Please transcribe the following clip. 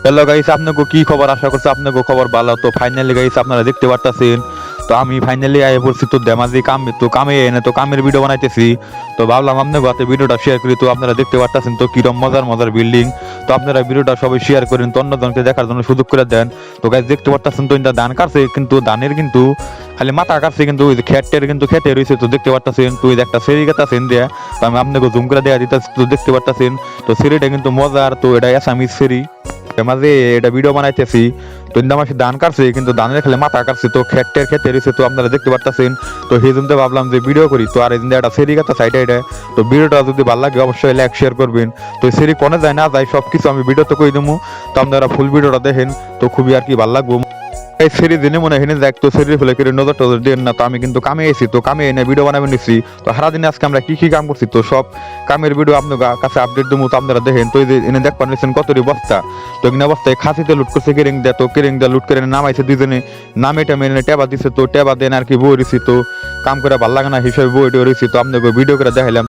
Hello guys, আপনাকে কি খবর? আশা করছি আপনাকে খবর ভালো। তো ফাইনালি গাইস আপনারা দেখতে পারতেছেন, তো আমি ফাইনালি আয় পড়ছি তো দেমাজি কামে এনে তো কামের ভিডিও বানাইতেছি। তো ভাবলাম আপনাদের হাতে ভিডিওটা শেয়ার করি। তো আপনারা দেখতে পারতেছেন তো কিরম মজার মজার বিল্ডিং। তো আপনারা ভিডিওটা সবাই শেয়ার করেন, তো অন্যজনকে দেখার জন্য সুযোগ করে দেন। তো গাইস দেখতে পারতেছেন তো এটা ধান কাটছে, কিন্তু ধানের কিন্তু খালি মাথা কাটছে, কিন্তু ওই যে খেটের কিন্তু খেতে রয়েছে। তো দেখতে পারতেছেন তো একটা সেরি কাটাছেন দেয়া, তো আমি আপনাকে জুম করে দেওয়া দিতেছি। তো দেখতে পারতেছেন তো সেরিটা কিন্তু মজার। তো এটা আসামিস সেরি মাঝে এটা ভিডিও বানাইতেছি। তো ইন্দা মাসে ধান কাটছে, কিন্তু ধানের খেলে মাথা কাটছে, তো খেটের খেতে রয়েছে। তো আপনারা দেখতে পারতেছেন তো সেই জন্য ভাবলাম যে ভিডিও করি। তো আর এই একটা সেরি কাটা সাইডে এটা। তো ভিডিওটা যদি ভালো লাগে অবশ্যই লাইক শেয়ার করবেন। তো সেরি কোনে যায় না যায় সবকিছু আমি ভিডিওতে কই দেবো। তো আপনারা ফুল ভিডিওটা দেখেন, তো খুবই আর কি ভালো লাগবো। এই সেরি দিনে মনে হেনে দেখ, তো সেরি ফেলে করে নজর টজর দেন না। তো আমি কিন্তু কামে এসেছি, তো কামে এনে ভিডিও বানাবে নিচ্ছি। তো সারাদিনে আজকে আমরা কি কি কাম করছি, তো সব কামের ভিডিও আপনার কাছে আপডেট দেবো। তো আপনারা দেখেন তো এই যে এনে দেখ পারছেন কতটি বস্তা। তো এখানে অবস্থায় খাসিতে লুট করছে কেরিং দেয়, তো কেরিং দেয় লুট করে নামাইছে দুজনে। নামে টামে এনে টেবা দিছে, তো টেবা দেন আর কি বই রয়েছি। তো কাম করে ভালো লাগে না হিসাবে বই রয়েছি। তো আপনাকে ভিডিও করে দেখাইলাম।